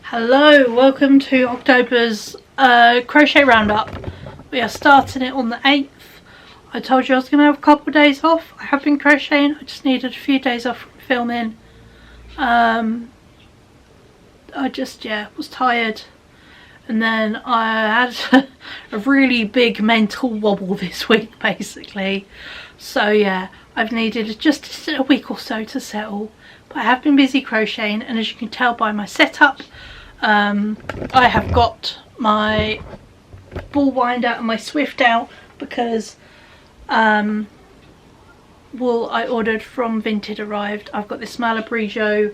Hello, welcome to October's crochet roundup. We are starting it on the 8th. I told you I was going to have a couple of days off. I have been crocheting, I just needed a few days off from filming. I just was tired, and then I had a really big mental wobble this week basically. So yeah, I've needed just a week or so to settle, but I have been busy crocheting, and as you can tell by my setup, I have got my ball winder and my Swift out because wool I ordered from Vinted arrived. I've got this Malabrigo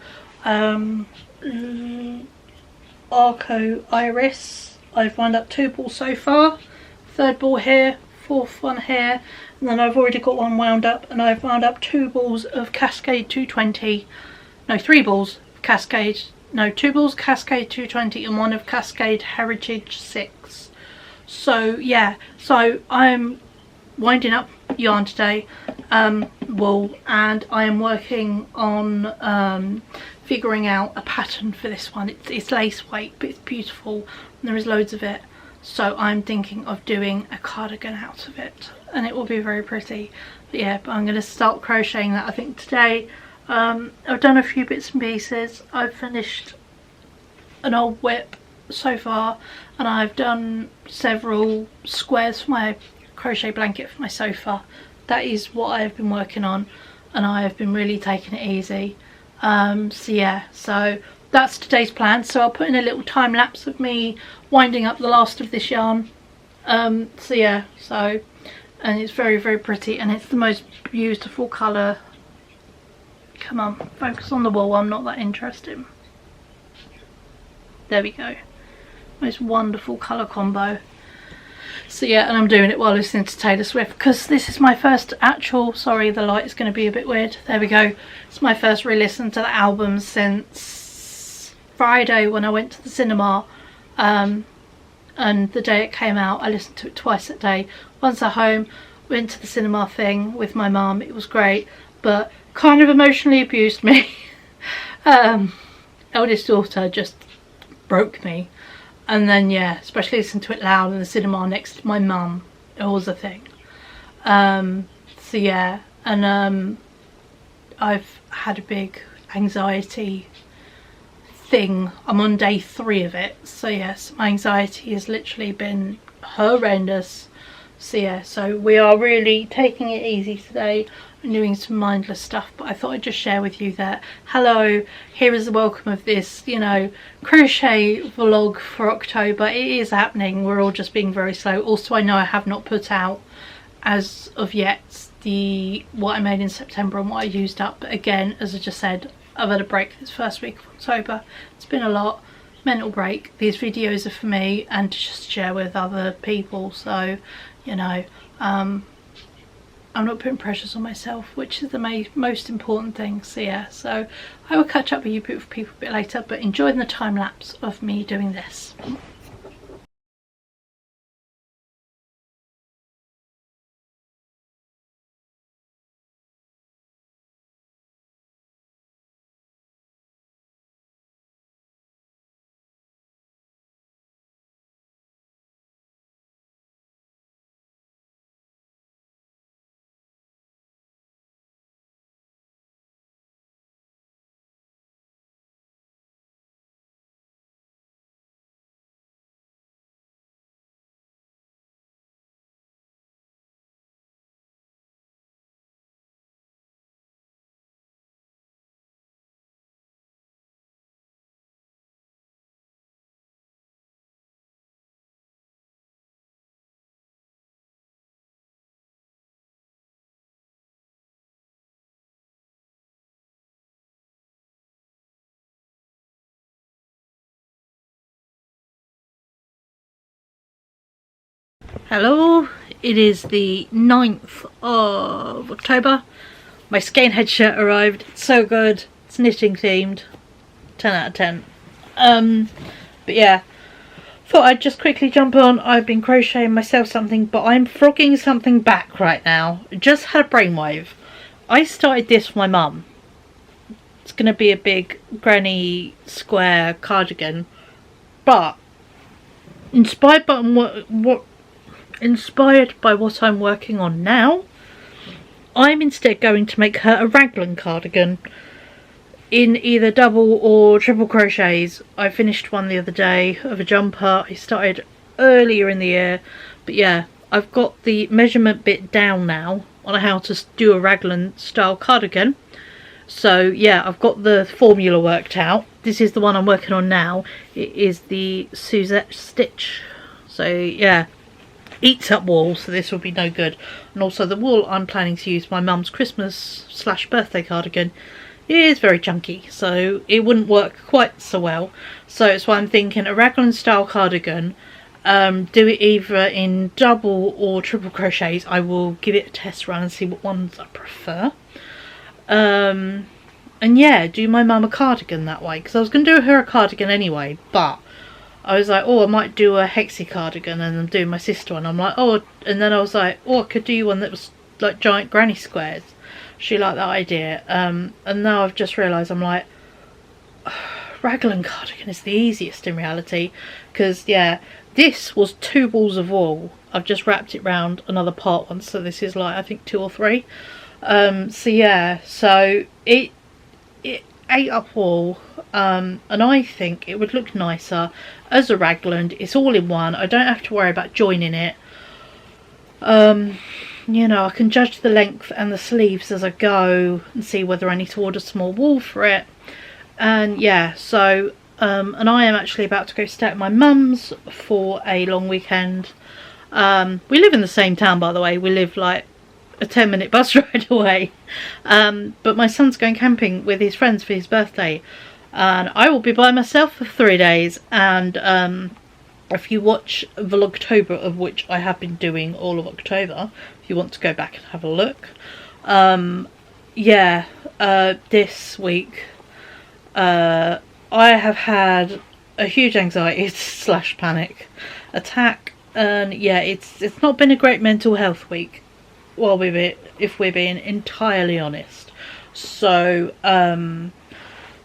Arco Iris. I've wound up 2 balls so far, 3rd ball here, 4th one here, and then I've already got one wound up, and I've wound up 2 balls of Cascade 220, no 3 balls of Cascade, no 2 balls Cascade 220 and 1 of Cascade Heritage 6. So yeah, so I'm winding up yarn today, wool, and I am working on figuring out a pattern for this one. It's lace weight, but it's beautiful and there is loads of it, so I'm thinking of doing a cardigan out of it, and it will be very pretty. But yeah, but I'm going to start crocheting that I think today. I've done a few bits and pieces. I've finished an old whip so far, and I've done several squares for my crochet blanket for my sofa. That is what I have been working on, and I have been really taking it easy. So yeah, so that's today's plan. So I'll put in a little time lapse of me winding up the last of this yarn. So yeah, so, and it's very, very pretty, and it's the most beautiful colour. Come on, focus on the wool, I'm not that interested. There we go. Most wonderful colour combo. So yeah, and I'm doing it while listening to Taylor Swift, because this is my first actual, sorry the light is going to be a bit weird, there we go. It's my first re-listen to the album since Friday when I went to the cinema, and the day it came out I listened to it twice a day. Once at home, went to the cinema thing with my mum, it was great, but kind of emotionally abused me. Eldest daughter just broke me, and then yeah, especially listening to it loud in the cinema next to my mum, it was a thing. So yeah, and I've had a big anxiety thing. I'm on day 3 of it, so yes, my anxiety has literally been horrendous. So yeah, so we are really taking it easy today and doing some mindless stuff, but I thought I'd just share with you that hello, here is the welcome of this, you know, crochet vlog for October. It is happening, we're all just being very slow. Also, I know I have not put out as of yet what I made in September and what I used up, but again, as I just said, I've had a break this first week of October. It's been a lot, mental break. These videos are for me and to just share with other people, so you know, I'm not putting pressures on myself, which is the most important thing. So yeah, so I will catch up with you beautiful people a bit later, but enjoying the time lapse of me doing this. Hello, it is the 9th of October. My Skein-Head shirt arrived. It's so good. It's knitting themed. 10 out of 10. But yeah, thought I'd just quickly jump on. I've been crocheting myself something, but I'm frogging something back right now. Just had a brainwave. I started this for my mum. It's going to be a big granny square cardigan But inspired by what I'm working on now, I'm instead going to make her a raglan cardigan in either double or triple crochets. I finished one the other day of a jumper. I started earlier in the year, but yeah, I've got the measurement bit down now on how to do a raglan style cardigan. So yeah, I've got the formula worked out. This is the one I'm working on now. It is the Suzette stitch. So yeah, eats up wool, so this will be no good. And also the wool I'm planning to use my mum's Christmas / birthday cardigan is very chunky, so it wouldn't work quite so well. So it's why I'm thinking a raglan style cardigan. Do it either in double or triple crochets. I will give it a test run and see what ones I prefer. And yeah, do my mum a cardigan that way, because I was going to do her a cardigan anyway, but I was like, oh, I might do a hexie cardigan and I'm doing my sister one. I'm like, oh, and then I was like, oh, I could do one that was like giant granny squares. She liked that idea. And now I've just realised, I'm like, raglan cardigan is the easiest in reality, because yeah, this was 2 balls of wool. I've just wrapped it round another part one, so this is like, I think 2 or 3. So yeah, so it ate up wool, and I think it would look nicer as a raglan. It's all in one. I don't have to worry about joining it. You know, I can judge the length and the sleeves as I go and see whether I need to order small wool for it. And yeah, so and I am actually about to go stay at my mum's for a long weekend. We live in the same town, by the way. We live like a 10-minute bus ride away. But my son's going camping with his friends for his birthday, and I will be by myself for 3 days. And if you watch Vlogtober, of which I have been doing all of October, if you want to go back and have a look, yeah, this week I have had a huge anxiety / panic attack, and yeah, it's not been a great mental health week, well, if we're being entirely honest. So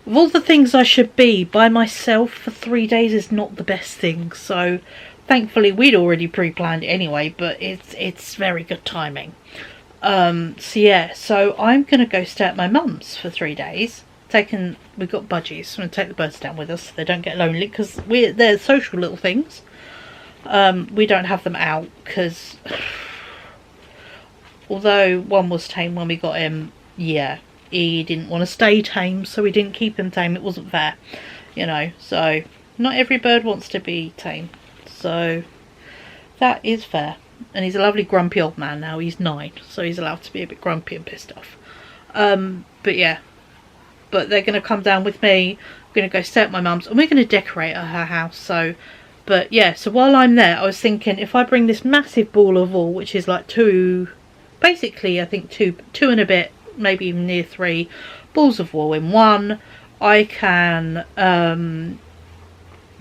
of all the things I should be, by myself for 3 days is not the best thing. So thankfully we'd already pre-planned it anyway, but it's very good timing. So yeah, so I'm gonna go stay at my mum's for 3 days. We've got budgies, so I'm gonna take the birds down with us so they don't get lonely, because they're social little things. We don't have them out because although one was tame when we got him, yeah, he didn't want to stay tame, so we didn't keep him tame. It wasn't fair, you know. So not every bird wants to be tame, so that is fair. And he's a lovely grumpy old man now. He's 9, so he's allowed to be a bit grumpy and pissed off. But yeah, but they're going to come down with me. I'm going to go stay at my mum's, and we're going to decorate her house. So, but yeah, so while I'm there, I was thinking, if I bring this massive ball of wool, which is like basically I think two and a bit, maybe even near 3 balls of wool in one, I can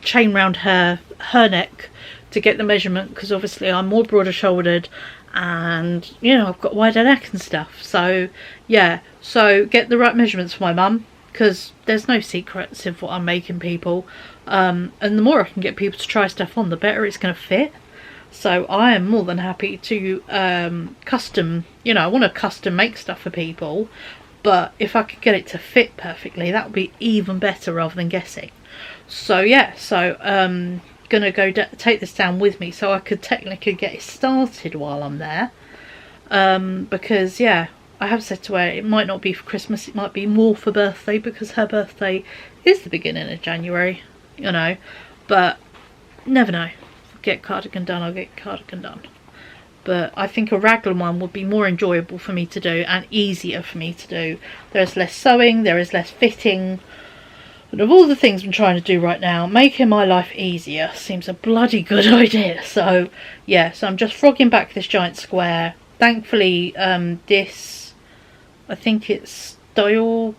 chain round her neck to get the measurement, because obviously I'm more broader shouldered and, you know, I've got wider neck and stuff. So yeah, so get the right measurements for my mum, because there's no secrets of what I'm making people, and the more I can get people to try stuff on, the better it's going to fit. So I am more than happy to custom, you know, I want to custom make stuff for people, but if I could get it to fit perfectly, that would be even better rather than guessing. So yeah, so gonna go take this down with me so I could technically get it started while I'm there, because yeah, I have said to her it might not be for Christmas, it might be more for birthday, because her birthday is the beginning of January, you know. But never know, get cardigan done, I'll get cardigan done. But I think a raglan one would be more enjoyable for me to do and easier for me to do. There is less sewing, there is less fitting. But of all the things I'm trying to do right now, making my life easier seems a bloody good idea. So yeah, so I'm just frogging back this giant square. Thankfully this, I think it's Hayfield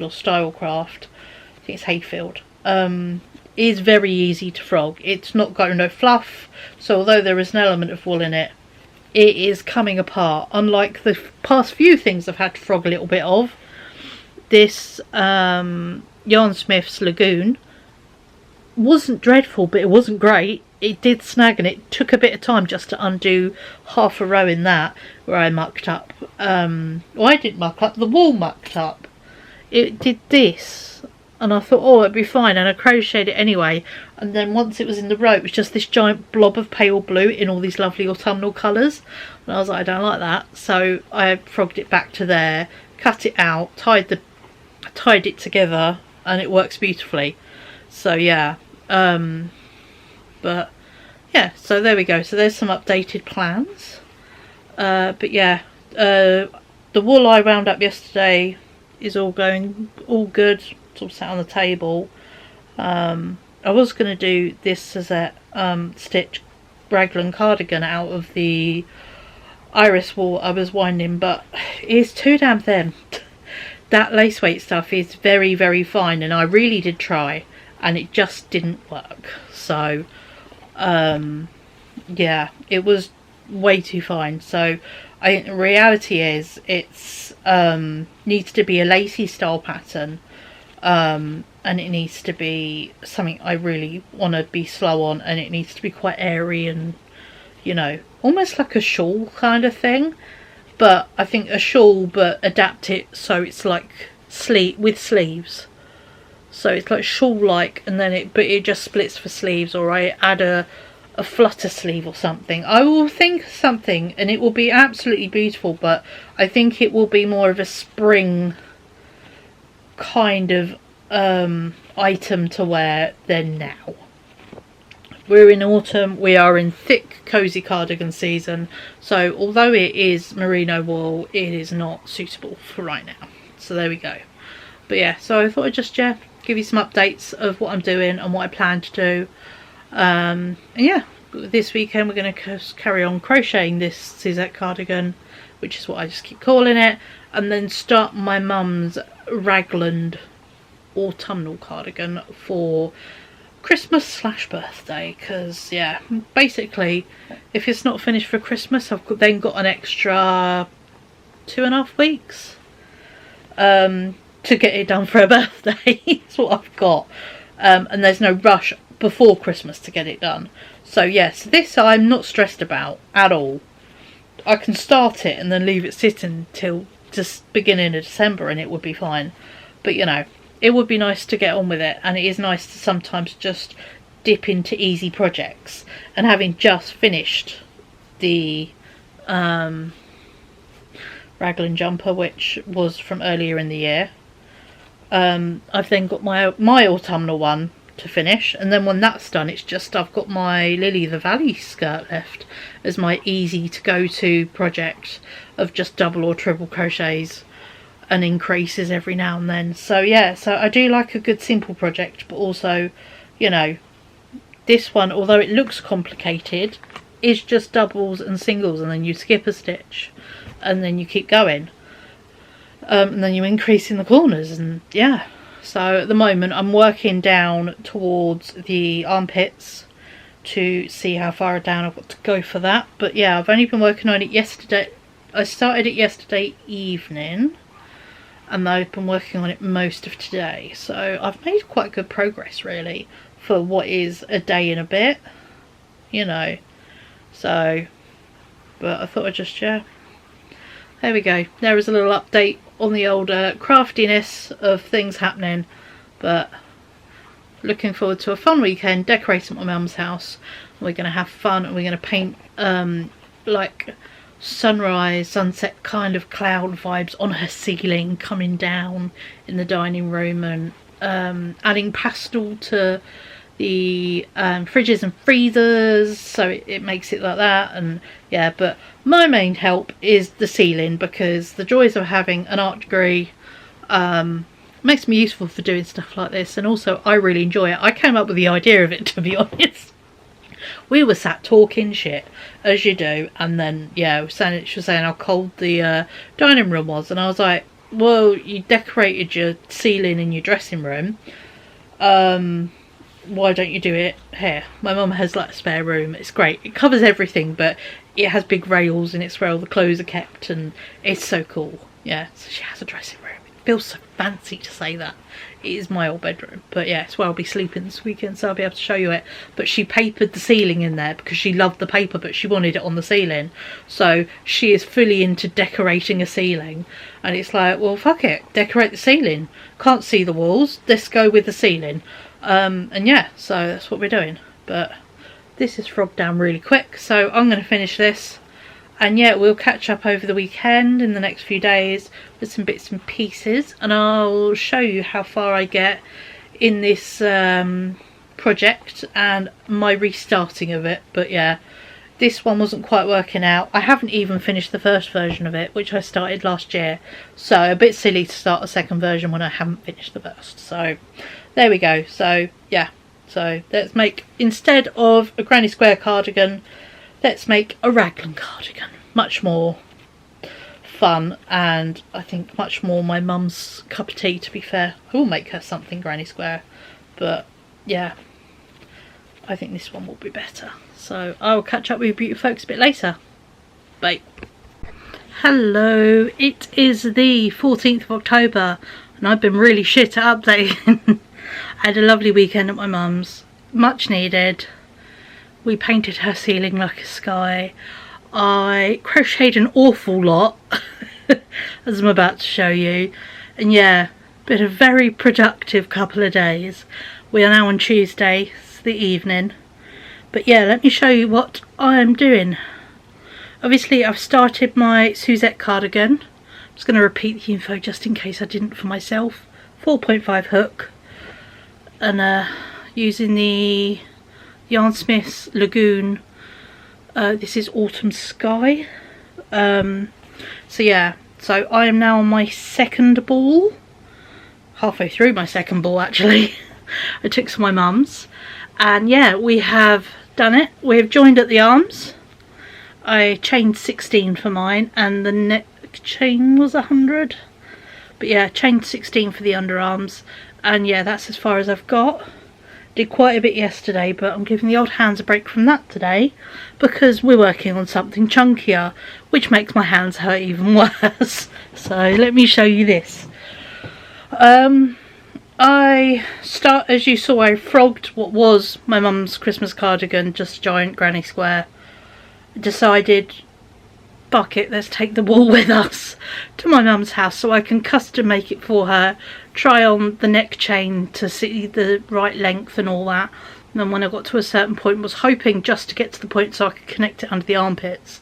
or Stylecraft, I think it's Hayfield, is very easy to frog. It's not got no fluff, so although there is an element of wool in it, it is coming apart, unlike the past few things I've had to frog a little bit of. This Yarnsmith's Lagoon wasn't dreadful, but it wasn't great. It did snag, and it took a bit of time just to undo half a row in that where I mucked up. Well, I didn't muck up, the wall mucked up. It did this, and I thought, oh, it'd be fine, and I crocheted it anyway. And then once it was in the row, it was just this giant blob of pale blue in all these lovely autumnal colours, and I was like, I don't like that. So I frogged it back to there, cut it out, tied it together, and it works beautifully. So yeah, but yeah, so there we go. So there's some updated plans. But yeah, the wool I wound up yesterday is all good. It's all sat on the table. I was going to do this Suzette stitch raglan cardigan out of the iris wool I was winding, but it's too damn thin. That lace weight stuff is very, very fine, and I really did try, and it just didn't work. So yeah, it was way too fine. So I think the reality is it's needs to be a lacy style pattern, and it needs to be something I really want to be slow on, and it needs to be quite airy and, you know, almost like a shawl kind of thing. But I think a shawl, but adapt it so it's like with sleeves. So it's like shawl-like, and then it just splits for sleeves, or I add a flutter sleeve or something. I will think of something, and it will be absolutely beautiful, but I think it will be more of a spring kind of item to wear than now. We're in autumn, we are in thick cozy cardigan season, so although it is merino wool, it is not suitable for right now. So there we go. But yeah, so I thought I'd just give you some updates of what I'm doing and what I plan to do. And yeah, this weekend we're going to carry on crocheting this Suzette cardigan, which is what I just keep calling it, and then start my mum's raglan autumnal cardigan for Christmas / birthday, because yeah, basically if it's not finished for Christmas, I've then got an extra 2.5 weeks to get it done for a birthday. That's what I've got, and there's no rush before Christmas to get it done. So yes, this I'm not stressed about at all. I can start it and then leave it sitting till just beginning of December and it would be fine. But you know, it would be nice to get on with it, and it is nice to sometimes just dip into easy projects. And having just finished the raglan jumper, which was from earlier in the year, I've then got my autumnal one to finish, and then when that's done, it's just I've got my Lily the Valley skirt left as my easy to go to project of just double or triple crochets and increases every now and then. So yeah, so I do like a good simple project, but also, you know, this one, although it looks complicated, is just doubles and singles, and then you skip a stitch and then you keep going, and then you increase in the corners, and yeah. So at the moment I'm working down towards the armpits to see how far down I've got to go for that. But yeah, I've only been working on it yesterday. I started it yesterday evening, and I've been working on it most of today. So I've made quite good progress really for what is a day and a bit, you know. So, but I thought I'd just share. There we go. There is a little update on the old craftiness of things happening. But looking forward to a fun weekend decorating my mum's house. We're going to have fun, and we're going to paint like sunrise, sunset kind of cloud vibes on her ceiling coming down in the dining room, and adding pastel to the fridges and freezers, so it makes it like that. And yeah, but my main help is the ceiling, because the joys of having an art degree makes me useful for doing stuff like this, and also I really enjoy it. I came up with the idea of it, to be honest. We were sat talking shit, as you do, and then yeah, she was saying how cold the dining room was, and I was like, well, you decorated your ceiling in your dressing room, why don't you do it here? My mum has like a spare room. It's great, it covers everything, but it has big rails, and it's where all the clothes are kept, and it's so cool. Yeah, so she has a dressing room, it feels so fancy to say that. It is my old bedroom, but yeah, it's where I'll be sleeping this weekend, so I'll be able to show you it. But she papered the ceiling in there because she loved the paper, but she wanted it on the ceiling. So she is fully into decorating a ceiling, and it's like, well, fuck it, decorate the ceiling. Can't see the walls, let's go with the ceiling. And yeah, so that's what we're doing. But this is frogged down really quick, so I'm going to finish this. And yeah, we'll catch up over the weekend in the next few days with some bits and pieces, and I'll show you how far I get in this project and my restarting of it. But yeah, this one wasn't quite working out. I haven't even finished the first version of it, which I started last year, so a bit silly to start a second version when I haven't finished the first. So there we go. So yeah, so let's make, instead of a granny square cardigan, let's make a raglan cardigan. Much more fun, and I think much more my mum's cup of tea, to be fair. I will make her something granny square, but yeah, I think this one will be better. So I'll catch up with you beauty folks a bit later. Bye. Hello, it is the 14th of October and I've been really shit at updating. I had a lovely weekend at my mum's, much needed. We painted her ceiling like a sky. I crocheted an awful lot, as I'm about to show you. And yeah, been a very productive couple of days. We are now on Tuesday, it's the evening. But yeah, let me show you what I'm doing. Obviously I've started my Suzette cardigan. I'm just going to repeat the info just in case I didn't for myself. 4.5 hook. And using the Yarn Smith's Lagoon. This is Autumn Sky. So yeah, so I am now on my second ball. Halfway through my second ball actually. I took some of my mum's. And yeah, we have done it. We have joined at the arms. I chained 16 for mine and the neck chain was 100. But yeah, chained 16 for the underarms. And yeah, that's as far as I've got. Did quite a bit yesterday, but I'm giving the old hands a break from that today because we're working on something chunkier, which makes my hands hurt even worse. So let me show you this. As you saw, I frogged what was my mum's Christmas cardigan, just a giant granny square. Decided, fuck it, let's take the wool with us to my mum's house so I can custom make it for her, try on the neck chain to see the right length and all that. And then when I got to a certain point, was hoping just to get to the point so I could connect it under the armpits.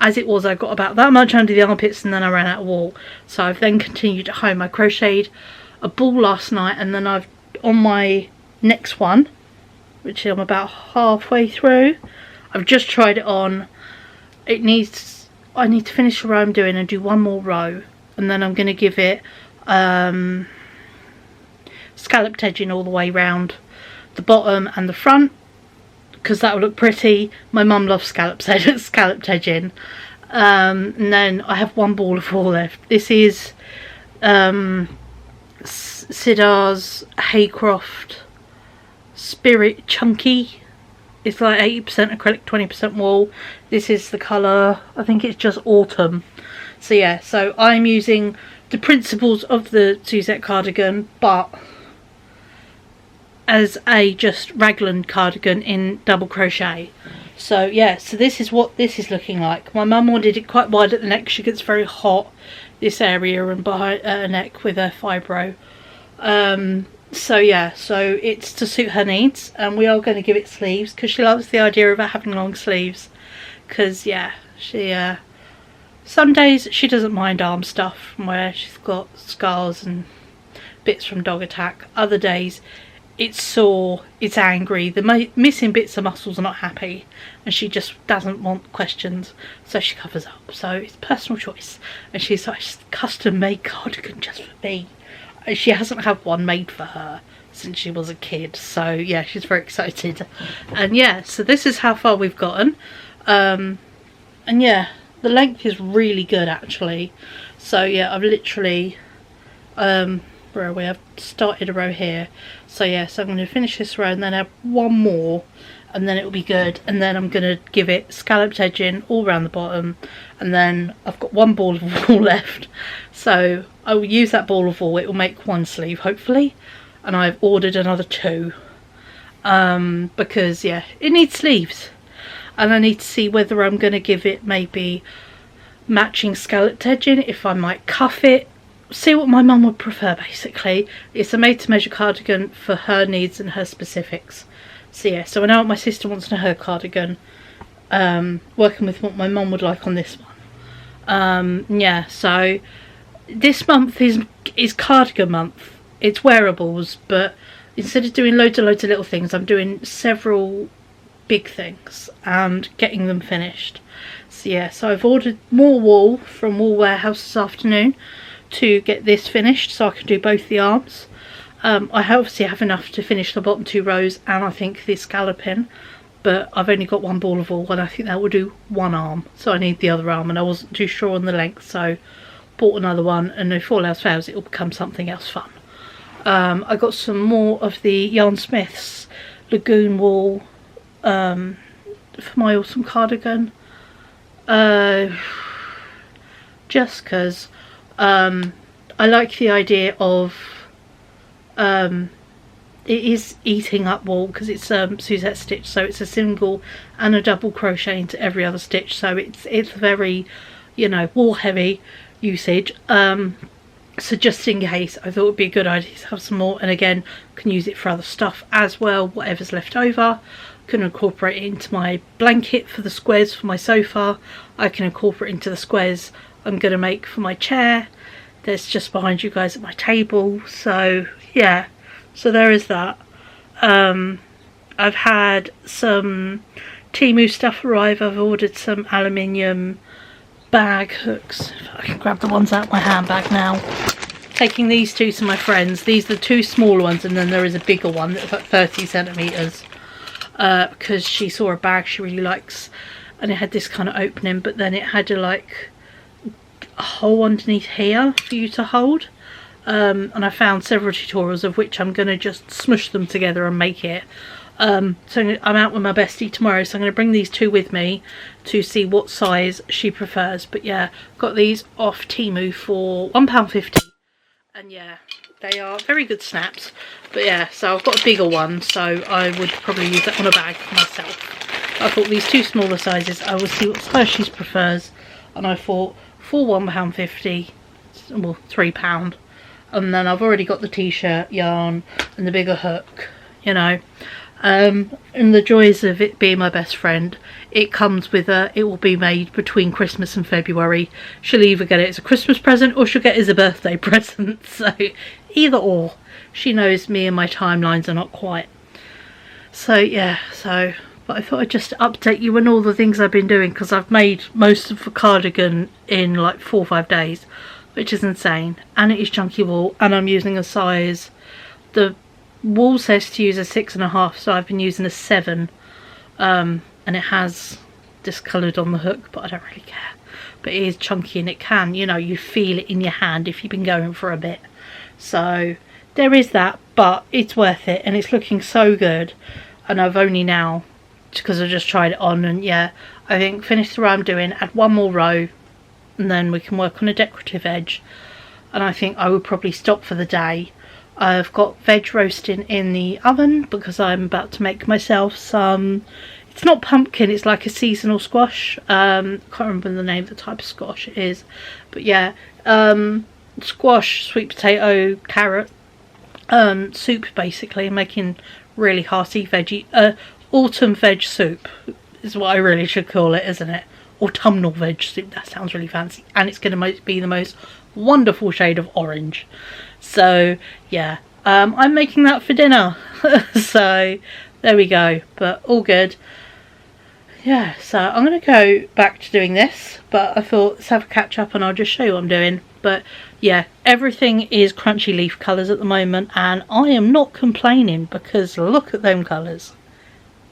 As it was, I got about that much under the armpits and then I ran out of wool. So I've then continued at home. I crocheted a ball last night, and then I've, on my next one, which I'm about halfway through, I've just tried it on. I need to finish the row I'm doing and do one more row, and then I'm going to give it scalloped edging all the way round the bottom and the front, because that will look pretty. My mum loves scalloped edging. And then I have one ball of wool left. This is Sidar's Haycroft Spirit Chunky. It's like 80% acrylic, 20% wool. This is the colour, I think it's just Autumn. So yeah, so I'm using the principles of the Suzette cardigan, but as a just raglan cardigan in double crochet. So yeah, so this is what this is looking like. My mum wanted it quite wide at the neck. She gets very hot, this area and behind her neck with her fibro. So yeah, so it's to suit her needs, and we are going to give it sleeves because she loves the idea of it having long sleeves. Because yeah, she some days she doesn't mind arm stuff from where she's got scars and bits from dog attack. Other days it's sore, it's angry, the missing bits of muscles are not happy, and she just doesn't want questions, so she covers up. So it's personal choice, and she's like, custom made cardigan just for me. She hasn't had one made for her since she was a kid, so yeah, she's very excited. And yeah, so this is how far we've gotten. And yeah, the length is really good actually. So yeah, I've literally where are we? I've started a row here. So yeah, so I'm going to finish this row and then have one more and then it'll be good. And then I'm going to give it scalloped edging all around the bottom, and then I've got one ball of wool left, so I will use that ball of wool. It will make one sleeve hopefully, and I've ordered another 2 because yeah, it needs sleeves, and I need to see whether I'm going to give it maybe matching scalloped edging, if I might cuff it, see what my mum would prefer. Basically it's a made to measure cardigan for her needs and her specifics. So yeah, so I know what my sister wants in her cardigan, working with what my mum would like on this one. Yeah, so this month is cardigan month. It's wearables, but instead of doing loads of little things, I'm doing several big things and getting them finished. So yeah, so I've ordered more wool from Wool Warehouse this afternoon to get this finished so I can do both the arms. I obviously have enough to finish the bottom 2 rows and I think the scalloping, but I've only got one ball of wool and I think that will do one arm, so I need the other arm, and I wasn't too sure on the length, so bought another one, and if all else fails it will become something else fun. I got some more of the Yarn Smiths Lagoon wool for my autumn cardigan, just because I like the idea of it is eating up wool, because it's Suzette stitch, so it's a single and a double crochet into every other stitch, so it's very, you know, wool heavy usage. So just in case, I thought it would be a good idea to have some more, and again can use it for other stuff as well, whatever's left over. Can incorporate it into my blanket for the squares for my sofa. I can incorporate into the squares I'm going to make for my chair. There's just behind you guys at my table. So yeah, so there is that. I've had some Temu stuff arrive. I've ordered some aluminium bag hooks. If I can grab the ones out of my handbag now. Taking these 2 to my friends. These are the 2 smaller ones, and then there is a bigger one that's about 30 centimetres. Because she saw a bag she really likes, and it had this kind of opening, but then it had a hole underneath here for you to hold. And I found several tutorials of which I'm going to just smush them together and make it. So I'm out with my bestie tomorrow, so I'm going to bring these 2 with me to see what size she prefers. But yeah, got these off Temu for £1.50, and yeah, they are very good snaps. But yeah, so I've got a bigger one, so I would probably use that on a bag for myself. I thought these 2 smaller sizes, I will see what size she prefers, and I thought for £1.50, well £3, and then I've already got the t-shirt yarn and the bigger hook, you know. And the joys of it being my best friend, it comes with it will be made between Christmas and February. She'll either get it as a Christmas present or she'll get it as a birthday present, so either or. She knows me and my timelines are not quite. So yeah, but I thought I'd just update you on all the things I've been doing, because I've made most of the cardigan in like 4 or 5 days, which is insane. And it is chunky wool, and I'm using a size, the wool says to use a 6.5, so I've been using a 7, and it has discoloured on the hook, but I don't really care. But it is chunky, and it can, you know, you feel it in your hand if you've been going for a bit. So there is that, but it's worth it, and it's looking so good. And I've only now, because I just tried it on, and yeah, I think finish the row I'm doing, add 1 more row, and then we can work on a decorative edge. And I think I would probably stop for the day. I've got veg roasting in the oven because I'm about to make myself some, it's not pumpkin, it's like a seasonal squash. Can't remember the name of the type of squash it is, but yeah, squash, sweet potato, carrot soup, basically. Making really hearty veggie autumn veg soup is what I really should call it, isn't it? Autumnal veg soup, that sounds really fancy, and it's going to be the most wonderful shade of orange. So yeah, I'm making that for dinner. So there we go, but all good. Yeah, so I'm going to go back to doing this, but I thought let's have a catch up and I'll just show you what I'm doing. But yeah, everything is crunchy leaf colours at the moment, and I am not complaining because look at them colours.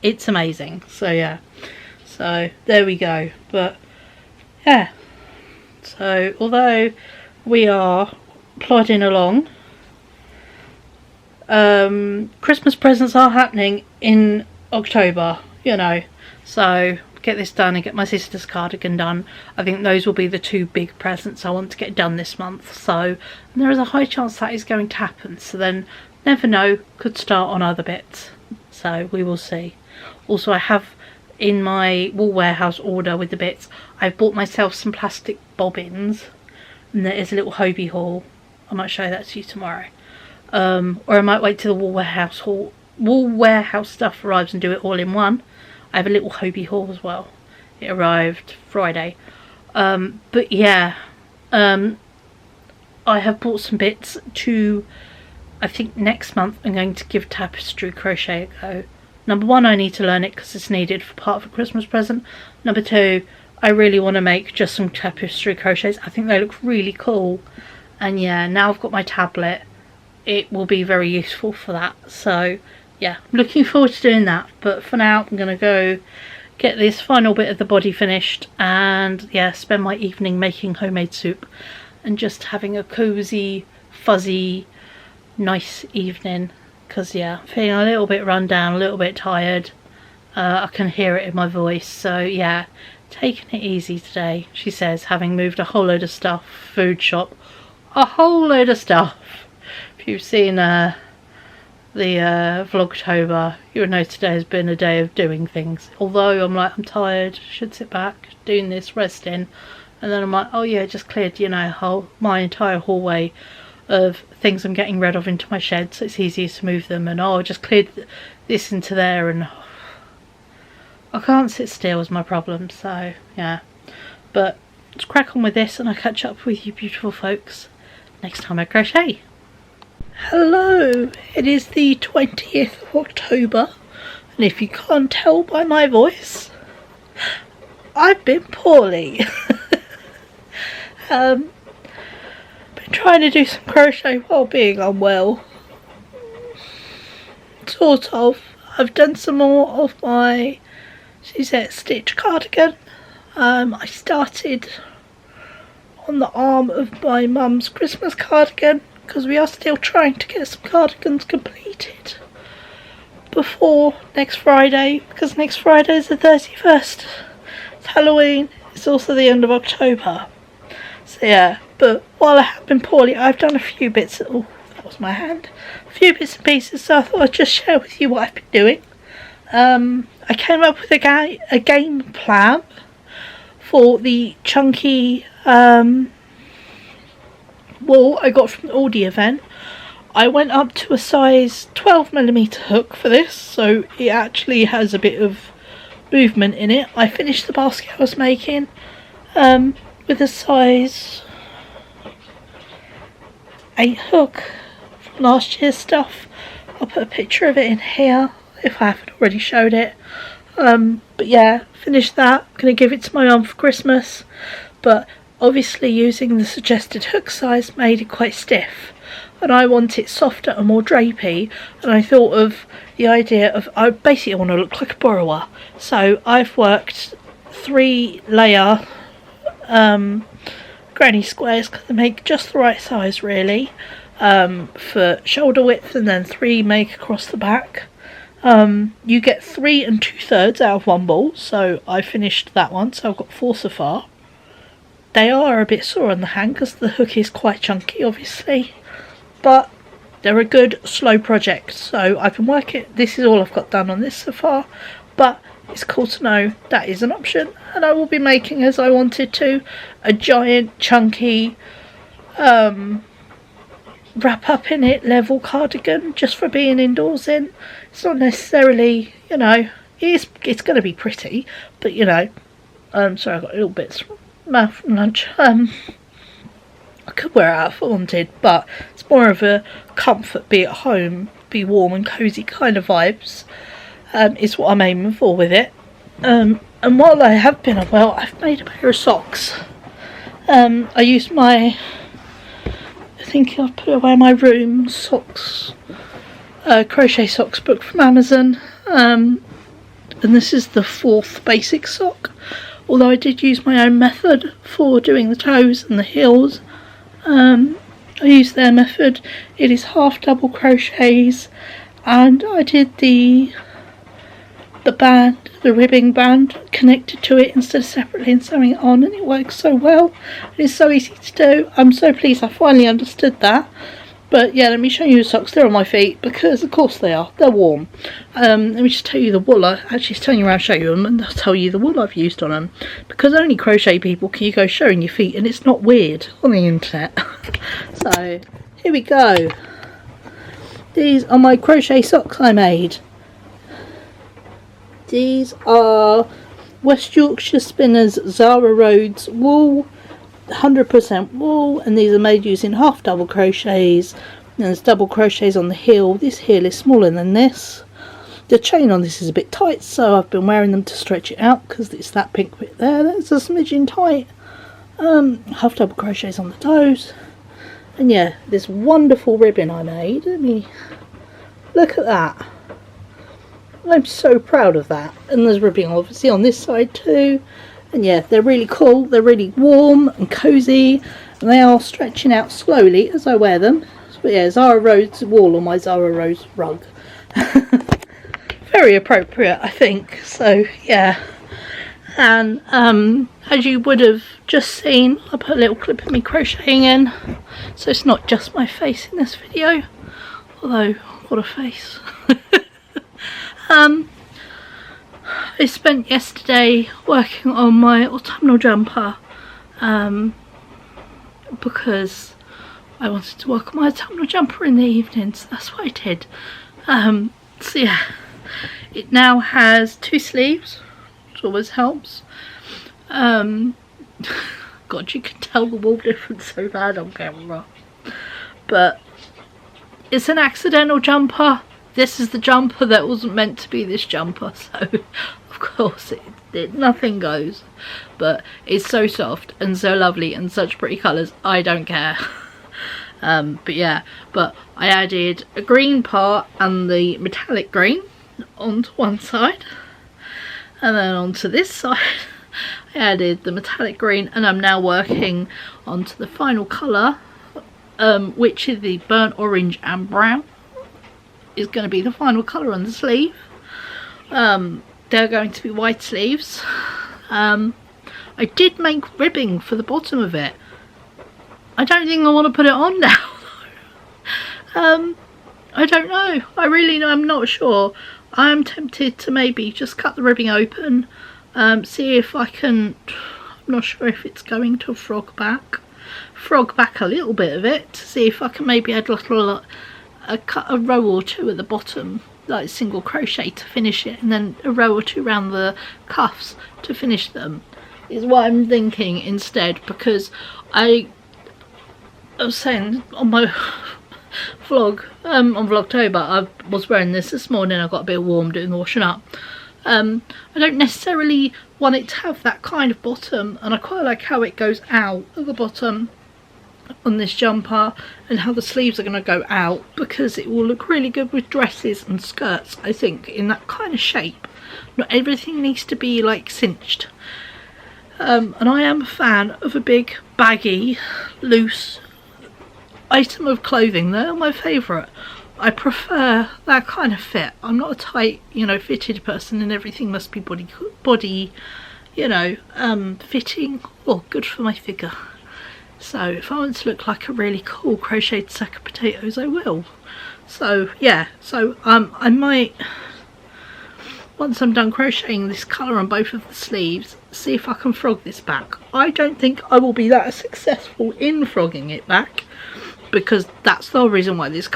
It's amazing. So yeah, so there we go. But yeah, so although we are plodding along, Christmas presents are happening in October. you know. So get this done and get my sister's cardigan done. I think those will be the two big presents I want to get done this month. So there is a high chance that is going to happen. So then, never know, could start on other bits. So we will see. Also, I have in my Wool Warehouse order with the bits, I've bought myself some plastic bobbins. And there is a little Hobie haul. I might show that to you tomorrow. Or I might wait till the Wool Warehouse stuff arrives and do it all in one. I have a little Hobie haul as well. It arrived Friday. But yeah, I have bought some bits to, I think next month I'm going to give tapestry crochet a go. Number one, I need to learn it because it's needed for part of a Christmas present. Number two, I really want to make just some tapestry crochets. I think they look really cool. And yeah, now I've got my tablet, it will be very useful for that. So yeah, I'm looking forward to doing that. But for now, I'm going to go get this final bit of the body finished and yeah, spend my evening making homemade soup and just having a cozy, fuzzy, nice evening. Because yeah, I'm feeling a little bit run down, a little bit tired. I can hear it in my voice. So yeah, taking it easy today, she says, having moved a whole load of stuff, food shop, a whole load of stuff. If you've seen the Vlogtober, you'll know today has been a day of doing things. Although I'm like, I'm tired, should sit back, doing this, resting. And then I'm like, oh yeah, just cleared, you know, my entire hallway of things I'm getting rid of into my shed, so it's easier to move them. And oh, I just cleared this into there, and I can't sit still is my problem. So yeah, but let's crack on with this and I'll catch up with you beautiful folks next time I crochet. Hello, it is the 20th of October, and if you can't tell by my voice, I've been poorly. Been trying to do some crochet while being unwell. Sort of. I've done some more of my Suzette Stitch cardigan. I started on the arm of my mum's Christmas cardigan because we are still trying to get some cardigans completed before next Friday, because next Friday is the 31st. It's Halloween. It's also the end of October. So yeah, but while I have been poorly, I've done a few bits. Oh, that was my hand. A few bits and pieces, so I thought I'd just share with you what I've been doing. I came up with a game plan for the chunky wool I got from the Aldi event. I went up to a size 12mm hook for this, so it actually has a bit of movement in it. I finished the basket I was making with a size 8 hook from last year's stuff. I'll put a picture of it in here if I haven't already showed it. But yeah, finished that. I'm going to give it to my mum for Christmas, but obviously using the suggested hook size made it quite stiff, and I want it softer and more drapey, and I thought of the idea of, I basically want to look like a borrower, so I've worked 3 layer granny squares because they make just the right size really, for shoulder width, and then 3 make across the back. You get 3 2/3 out of one ball, so I finished that one, so I've got 4 so far. They are a bit sore on the hand because the hook is quite chunky obviously, but they're a good slow project, so I can work it. This is all I've got done on this so far, but it's cool to know that is an option, and I will be making, as I wanted to, a giant chunky wrap up in it level cardigan just for being indoors in. It's not necessarily, you know, it's going to be pretty, but you know, sorry, I got little bits mouth from lunch. I could wear it out if I wanted, but it's more of a comfort, be at home, be warm and cozy kind of vibes, is what I'm aiming for with it. And while I have been unwell, I've made a pair of socks. I used my, I think I'll put away my room socks, crochet socks book from Amazon, and this is the 4th basic sock, although I did use my own method for doing the toes and the heels. I used their method. It is half double crochets, and I did the the band, the ribbing band, connected to it instead of separately and sewing it on, and it works so well. It's so easy to do. I'm so pleased I finally understood that. But yeah, let me show you the socks. They're on my feet because of course they are. They're warm. Let me just tell you the wool. I actually turn you around, show you them, and I'll tell you the wool I've used on them. Because only crochet people can you go showing your feet, and it's not weird on the internet. So here we go. These are my crochet socks I made. These are West Yorkshire Spinners Zara Rhodes wool, 100% wool, and these are made using half double crochets. And there's double crochets on the heel. This heel is smaller than this. The chain on this is a bit tight, so I've been wearing them to stretch it out because it's that pink bit there. That's a smidgen tight. Half double crochets on the toes. And yeah, this wonderful ribbon I made. Let me look at that. I'm so proud of that. And there's ribbing obviously on this side too. And yeah, they're really cool. They're really warm and cozy, and they are stretching out slowly as I wear them. But yeah, Zara Rhodes wool on my Zara Rhodes rug. Very appropriate, I think. So yeah. And as you would have just seen, I put a little clip of me crocheting in, so it's not just my face in this video, although what a face. I spent yesterday working on my autumnal jumper because I wanted to work on my autumnal jumper in the evening, so that's what I did. So yeah, it now has 2 sleeves, which always helps. God, you can tell the wool difference so bad on camera. But it's an accidental jumper. This is the jumper that wasn't meant to be this jumper, so of course nothing goes. But it's so soft and so lovely and such pretty colours, I don't care. But yeah, but I added a green part and the metallic green onto one side, and then onto this side I added the metallic green, and I'm now working onto the final colour, which is the burnt orange and brown. Is going to be the final colour on the sleeve. They're going to be white sleeves. I did make ribbing for the bottom of it. I don't think I want to put it on now. I don't know. I'm not sure. I am tempted to maybe just cut the ribbing open, see if I can. I'm not sure if it's going to frog back a little bit of it, to see if I can maybe add cut a row or 2 at the bottom, like single crochet to finish it, and then a row or 2 around the cuffs to finish them, is what I'm thinking instead. Because I was saying on my vlog, on Vlogtober, I was wearing this morning. I got a bit warm doing the washing up. I don't necessarily want it to have that kind of bottom, and I quite like how it goes out at the bottom on this jumper, and how the sleeves are going to go out, because it will look really good with dresses and skirts, I think, in that kind of shape. Not everything needs to be like cinched. And I am a fan of a big baggy loose item of clothing. They're my favourite. I prefer that kind of fit. I'm not a tight, fitted person, and everything must be body fitting or good for my figure. So if I want to look like a really cool crocheted sack of potatoes, I will. So yeah, so I might, once I'm done crocheting this colour on both of the sleeves, see if I can frog this back. I don't think I will be that successful in frogging it back, because that's the whole reason why this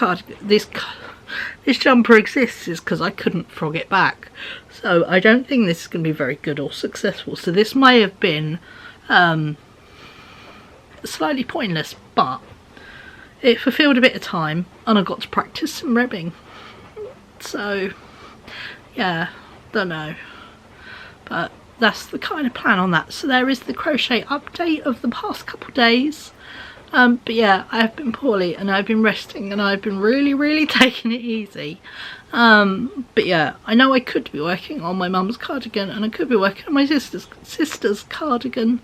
jumper exists, is because I couldn't frog it back. So I don't think this is going to be very good or successful. So this may have been slightly pointless, but it fulfilled a bit of time, and I got to practice some ribbing. So yeah, don't know, but that's the kind of plan on that. So there is the crochet update of the past couple of days. But yeah, I have been poorly, and I've been resting, and I've been really taking it easy. But yeah, I know I could be working on my mum's cardigan, and I could be working on my sister's cardigan.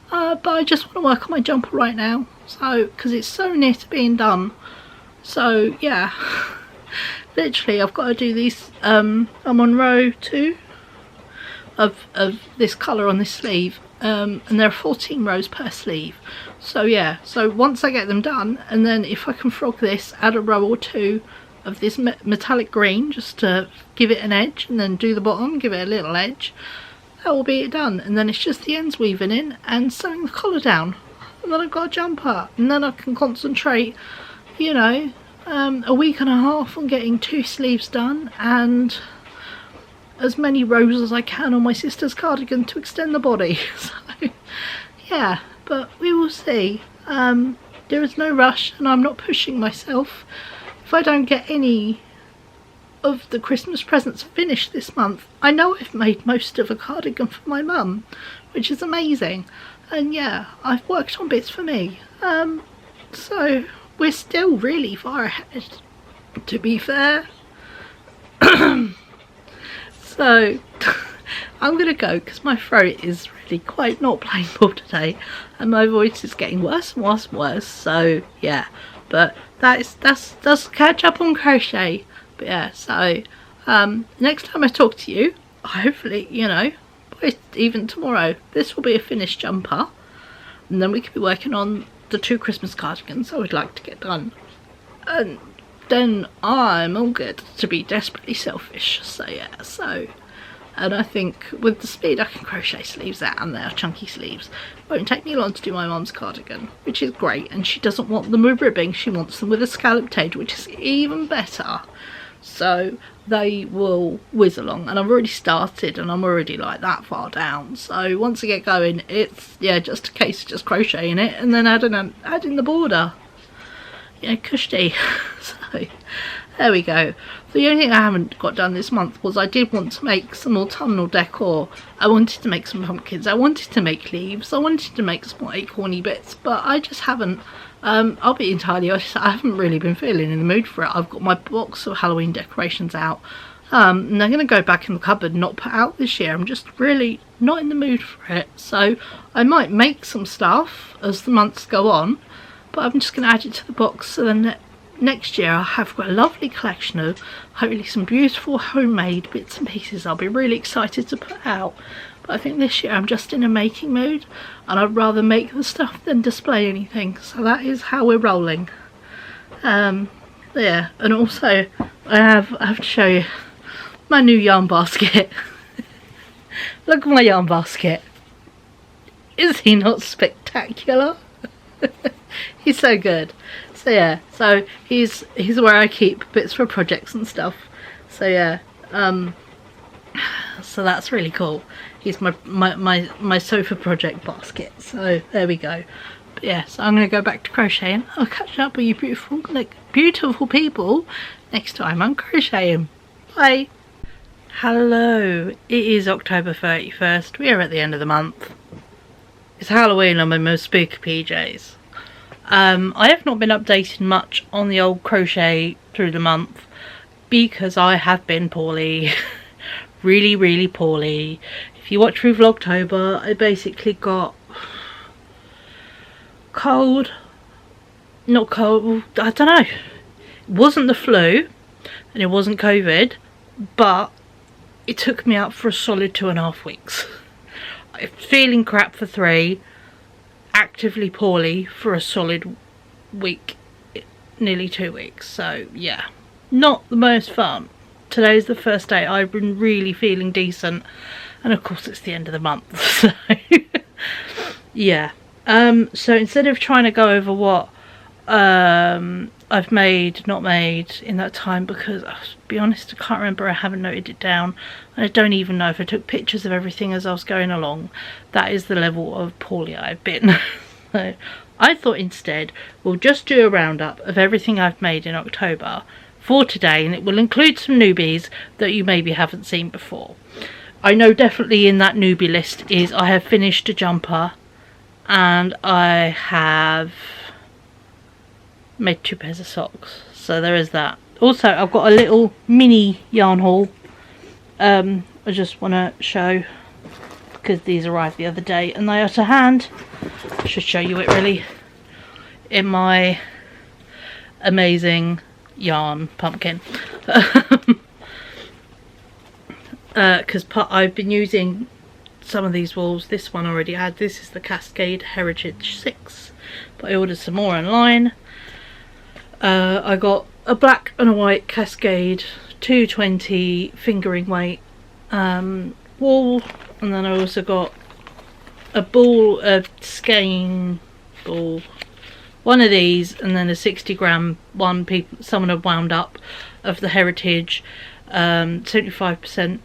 But I just want to work on my jumper right now, so because it's so near to being done. So yeah, literally I've got to do these. I'm on row 2, of this colour on this sleeve, and there are 14 rows per sleeve. So yeah, so once I get them done, and then if I can frog this, add a row or two of this metallic green just to give it an edge, and then do the bottom, give it a little edge, that will be it done. And then it's just the ends weaving in and sewing the collar down, and then I've got a jumper, and then I can concentrate, you know, a week and a half on getting 2 sleeves done and as many rows as I can on my sister's cardigan to extend the body. So yeah, but we will see. There is no rush, and I'm not pushing myself. If I don't get any of the Christmas presents finished this month, I know I've made most of a cardigan for my mum, which is amazing. And yeah, I've worked on bits for me. So we're still really far ahead, to be fair. So I'm gonna go because my throat is really quite not playing ball today, and my voice is getting worse and worse and worse. So yeah, but that's catch up on crochet. But yeah, so next time I talk to you, hopefully, you know, even tomorrow, this will be a finished jumper, and then we could be working on the 2 Christmas cardigans I would like to get done, and then I'm all good to be desperately selfish. So yeah, so, and I think with the speed I can crochet sleeves out, and they're chunky sleeves, it won't take me long to do my mum's cardigan, which is great. And she doesn't want them with ribbing, she wants them with a scalloped edge, which is even better. So they will whiz along, and I've already started, and I'm already like that far down. So once I get going, it's, yeah, just a case of just crocheting it and then adding the border. You know, cushy. So there we go. The only thing I haven't got done this month was I did want to make some autumnal decor. I wanted to make some pumpkins, I wanted to make leaves, I wanted to make some acorny bits, but I just haven't. I'll be entirely honest, I haven't really been feeling in the mood for it. I've got my box of Halloween decorations out, and I'm going to go back in the cupboard and not put out this year. I'm just really not in the mood for it. So I might make some stuff as the months go on, but I'm just going to add it to the box, so then next year I'll have got a lovely collection of hopefully some beautiful homemade bits and pieces I'll be really excited to put out. But I think this year I'm just in a making mood, and I'd rather make the stuff than display anything. So that is how we're rolling. Yeah, and also I have to show you my new yarn basket. Look at my yarn basket. Is he not spectacular? He's so good. So yeah, so he's where I keep bits for projects and stuff. So yeah, so that's really cool. He's my sofa project basket. So there we go. But yeah, so I'm gonna go back to crocheting. I'll catch up with you beautiful people next time I'm crocheting. Bye. Hello, it is October 31st. We are at the end of the month. It's Halloween. I'm in my spooky PJs. I have not been updating much on the old crochet through the month because I have been poorly. really poorly. If you watch through Vlogtober, I basically got cold, not cold, I don't know, it wasn't the flu and it wasn't COVID, but it took me out for a solid 2.5 weeks. Feeling crap for 3, actively poorly for a solid week, nearly 2 weeks. So yeah, not the most fun. Today's the first day I've been really feeling decent, and of course it's the end of the month. So yeah, so instead of trying to go over what I've not made in that time, because to be honest I can't remember, I haven't noted it down, and I don't even know if I took pictures of everything as I was going along. That is the level of poorly I've been. So I thought instead we'll just do a roundup of everything I've made in October for today, and it will include some newbies that you maybe haven't seen before. I know definitely in that newbie list is I have finished a jumper, and I have made 2 pairs of socks, so there is that. Also I've got a little mini yarn haul I just want to show, because these arrived the other day and they are to hand. I should show you it really in my amazing yarn pumpkin. because I've been using some of these wools. This one already had. This is the Cascade Heritage 6, but I ordered some more online. I got a black and a white Cascade 220 fingering weight wool, and then I also got a ball of skein ball, one of these, and then a 60-gram one someone had wound up of the Heritage 75%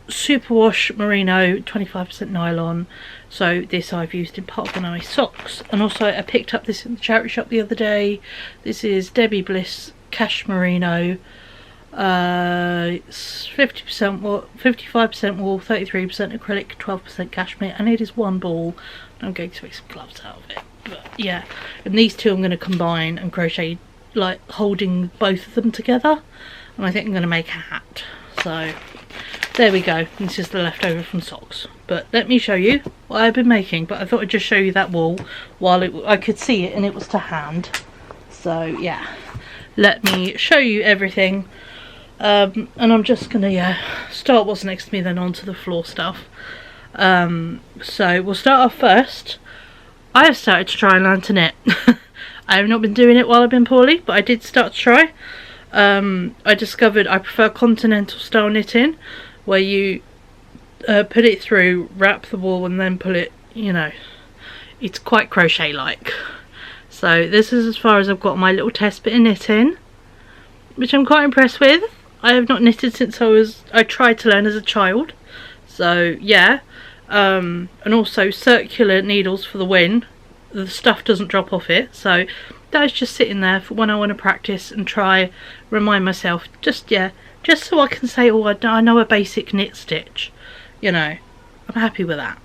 superwash merino, 25% nylon. So this I've used in part of my socks, and also I picked up this in the charity shop the other day. This is Debbie Bliss Cash Merino. It's 50% wool, 55% wool, 33% acrylic, 12% cashmere, and it is one ball. I'm going to make some gloves out of it. But yeah, and these two I'm going to combine and crochet, like holding both of them together, and I think I'm going to make a hat. So there we go. This is the leftover from socks. But let me show you what I've been making. But I thought I'd just show you that wool while I could see it, and it was to hand. So yeah, let me show you everything. And I'm just gonna start what's next to me, then onto the floor stuff. So we'll start off first. I have started to try and learn to knit. I have not been doing it while I've been poorly, but I did start to try. I discovered I prefer continental style knitting, where you put it through, wrap the wool, and then pull it, you know, it's quite crochet like. So this is as far as I've got my little test bit of knitting, which I'm quite impressed with. I have not knitted since I tried to learn as a child. So yeah, and also circular needles for the win. The stuff doesn't drop off it, so that is just sitting there for when I want to practice and try, remind myself, just so I can say, oh, I know a basic knit stitch, you know. I'm happy with that.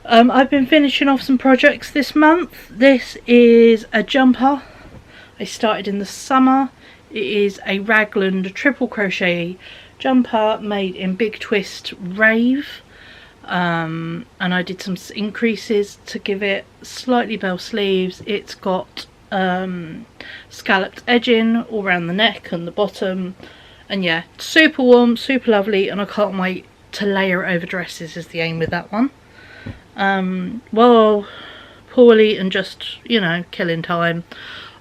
I've been finishing off some projects this month. This is a jumper I started in the summer. It is a raglan triple crochet jumper made in Big Twist Rave, and I did some increases to give it slightly bell sleeves. It's got scalloped edging all around the neck and the bottom, and yeah, super warm, super lovely, and I can't wait to layer it over dresses is the aim with that one. Well, poorly and just, you know, killing time,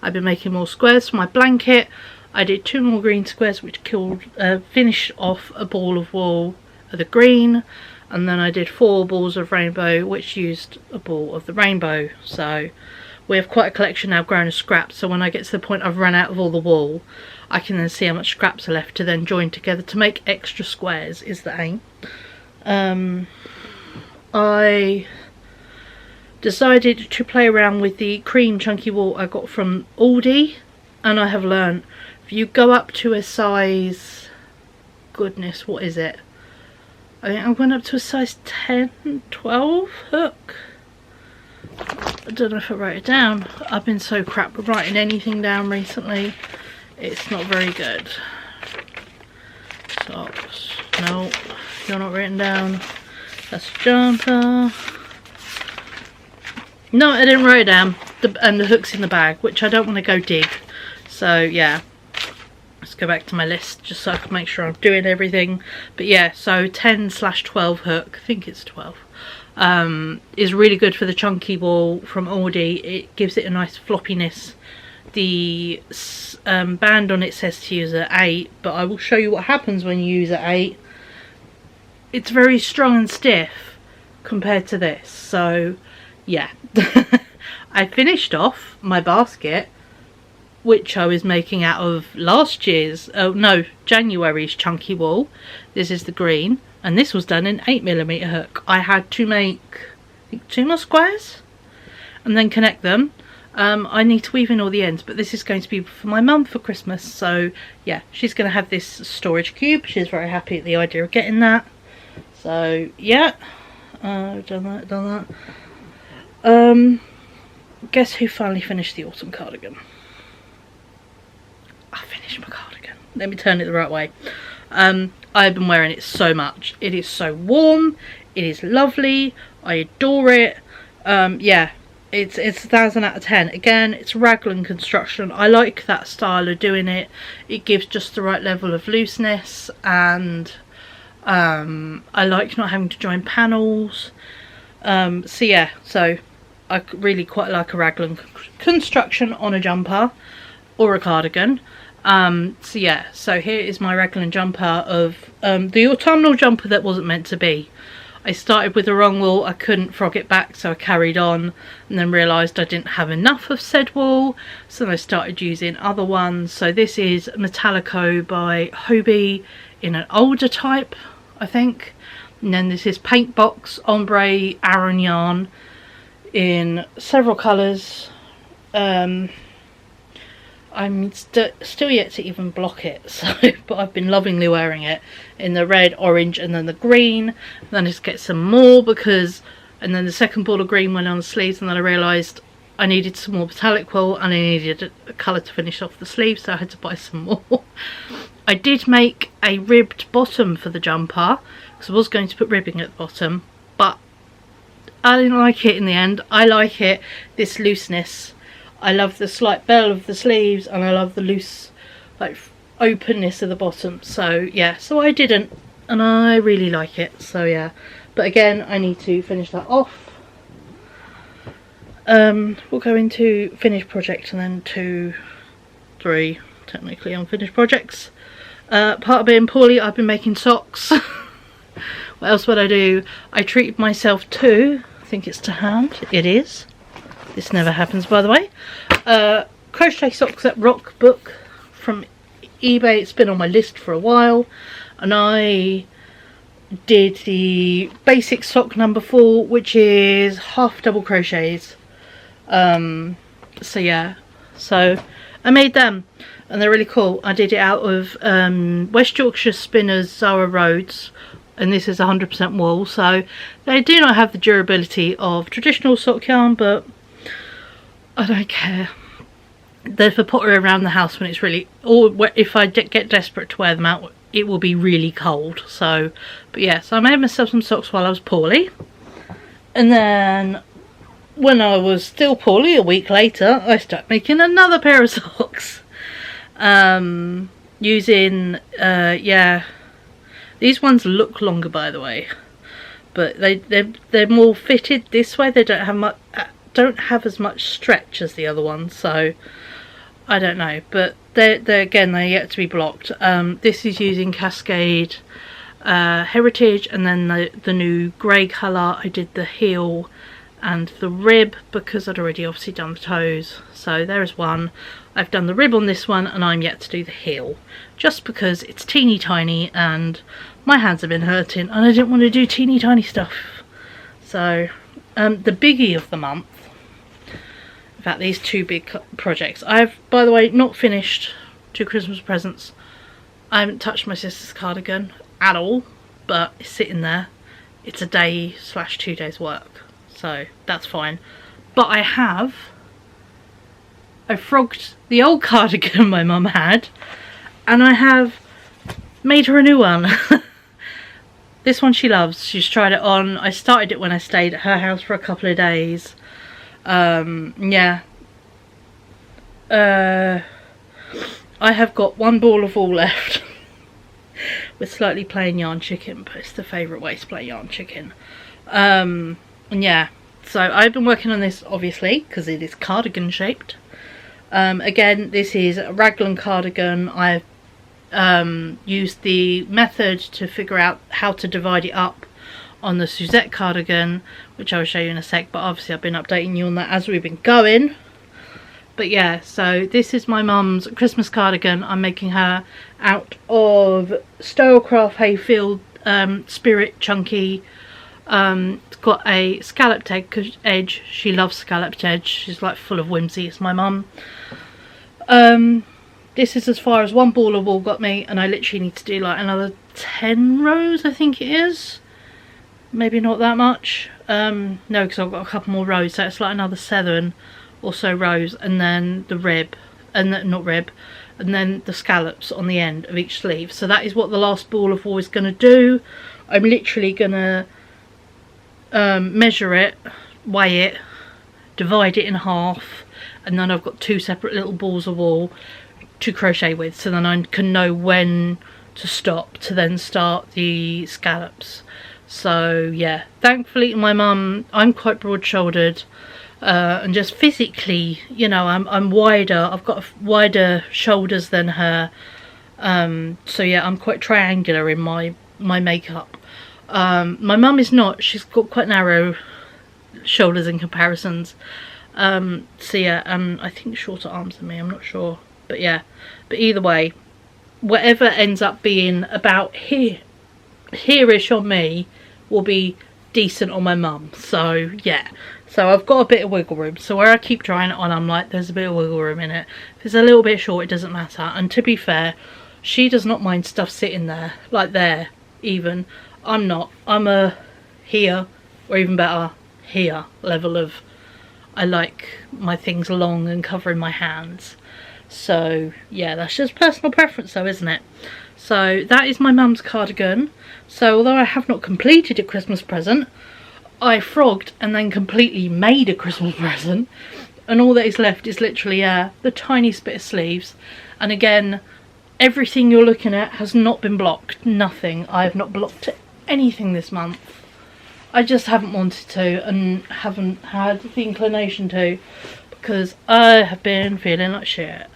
I've been making more squares for my blanket. I did 2 more green squares, which finished off a ball of wool of the green, and then I did 4 balls of rainbow, which used a ball of the rainbow. So we have quite a collection now grown of scraps, so when I get to the point I've run out of all the wool, I can then see how much scraps are left to then join together to make extra squares is the aim. I decided to play around with the cream chunky wool I got from Aldi, and I have learned if you go up to a size, goodness, what is it? I think I went up to a size 10, 12 hook. I don't know if I wrote it down. I've been so crap with writing anything down recently. It's not very good. Socks. No, you're not written down. That's a jumper. No, I didn't write it down. And the hook's in the bag, which I don't want to go dig. So yeah, let's go back to my list just so I can make sure I'm doing everything. But yeah, so 10/12 hook, I think it's 12, is really good for the chunky wool from Aldi. It gives it a nice floppiness. The band on it says to use at 8, but I will show you what happens when you use at 8. It's very strong and stiff compared to this. So yeah, I finished off my basket, which I was making out of January's chunky wool. This is the green, and this was done in 8mm hook. I had to make, I think, 2 more squares and then connect them. I need to weave in all the ends, but this is going to be for my mum for Christmas, so yeah, she's going to have this storage cube. She's very happy at the idea of getting that. So yeah, I've done that. Guess who finally finished the autumn cardigan? I finished my cardigan. Let me turn it the right way. I've been wearing it so much. It is so warm. It is lovely. I adore it. Yeah, it's 1,000 out of 10. Again, it's raglan construction. I like that style of doing it. It gives just the right level of looseness, and I like not having to join panels. So yeah, so I really quite like a raglan construction on a jumper or a cardigan. So yeah, so here is my raglan jumper of the autumnal jumper that wasn't meant to be. I started with the wrong wool, I couldn't frog it back, so I carried on and then realised I didn't have enough of said wool, so then I started using other ones. So this is Metallico by Hobie in an older type, I think. And then this is Paint Box Ombre Aran yarn in several colours. I'm still yet to even block it, so but I've been lovingly wearing it in the red, orange, and then the green. And then I just get some more and then the second ball of green went on the sleeves, and then I realised I needed some more metallic wool and I needed a colour to finish off the sleeves, so I had to buy some more. I did make a ribbed bottom for the jumper because I was going to put ribbing at the bottom, but I didn't like it in the end. I like it, this looseness. I love the slight bell of the sleeves, and I love the loose, like, openness of the bottom. So yeah, so I didn't, and I really like it. So yeah, but again, I need to finish that off. We'll go into finished project and then 2, 3 technically unfinished projects. Part of being poorly, I've been making socks. What else would I do? I treated myself to, I think it's to hand, it is. This never happens, by the way. Crochet socks at Rock book from eBay. It's been on my list for a while, and I did the basic sock number 4, which is half double crochets. So yeah, so I made them, and they're really cool. I did it out of West Yorkshire Spinners Zara Rhodes, and this is 100% wool, so they do not have the durability of traditional sock yarn, but I don't care. They're for pottery around the house when it's really, or if I get desperate to wear them out, it will be really cold. So, but yeah, so I made myself some socks while I was poorly, and then when I was still poorly, a week later, I started making another pair of socks. Using yeah, these ones look longer, by the way, but they're more fitted this way. They don't have as much stretch as the other ones, so I don't know, but they're yet to be blocked. This is using Cascade Heritage, and then the new grey colour. I did the heel and the rib because I'd already obviously done the toes, so there's one. I've done the rib on this one, and I'm yet to do the heel just because it's teeny tiny and my hands have been hurting and I didn't want to do teeny tiny stuff. So the biggie of the month, in fact, these 2 big projects. I've, by the way, not finished 2 Christmas presents. I haven't touched my sister's cardigan at all, but it's sitting there. It's a day/2 days work, so that's fine. But I frogged the old cardigan my mum had, and I have made her a new one. This one she loves. She's tried it on. I started it when I stayed at her house for a couple of days. Yeah. I have got 1 ball of wool left with slightly plain yarn chicken, but it's the favourite way to play yarn chicken. And yeah, so I've been working on this obviously because it is cardigan shaped. Again, this is a raglan cardigan. I've used the method to figure out how to divide it up on the Suzette cardigan, which I will show you in a sec, but obviously I've been updating you on that as we've been going. But yeah, so this is my mum's Christmas cardigan. I'm making her out of Stylecraft Hayfield Spirit Chunky. It's got a scalloped edge. She loves scalloped edge. She's like full of whimsy. It's my mum. This is as far as 1 ball of wool got me, and I literally need to do like another 10 rows, I think it is. Maybe not that much. No, because I've got a couple more rows, so it's like another 7 or so rows, and then the rib, and not rib, and then the scallops on the end of each sleeve. So that is what the last ball of wool is going to do. I'm literally going to measure it, weigh it, divide it in half, and then I've got 2 separate little balls of wool to crochet with, so then I can know when to stop to then start the scallops. So yeah, thankfully my mum, I'm quite broad-shouldered, and just physically, you know, I'm wider. I've got wider shoulders than her, so yeah, I'm quite triangular in my makeup. My mum is not. She's got quite narrow shoulders in comparisons, so yeah, I think shorter arms than me, I'm not sure, but yeah, but either way, whatever ends up being about here-ish on me will be decent on my mum. So yeah, so I've got a bit of wiggle room, so where I keep trying it on, I'm like, there's a bit of wiggle room in it. If it's a little bit short, it doesn't matter. And to be fair, she does not mind stuff sitting there, like there even. I'm not. I'm a here, or even better, here level of, I like my things long and covering my hands. So yeah, that's just personal preference though, isn't it? So that is my mum's cardigan. So although I have not completed a Christmas present, I frogged and then completely made a Christmas present, and all that is left is literally the tiniest bit of sleeves. And again, everything you're looking at has not been blocked. Nothing. I have not blocked anything this month. I just haven't wanted to, and haven't had the inclination to, because I have been feeling like shit.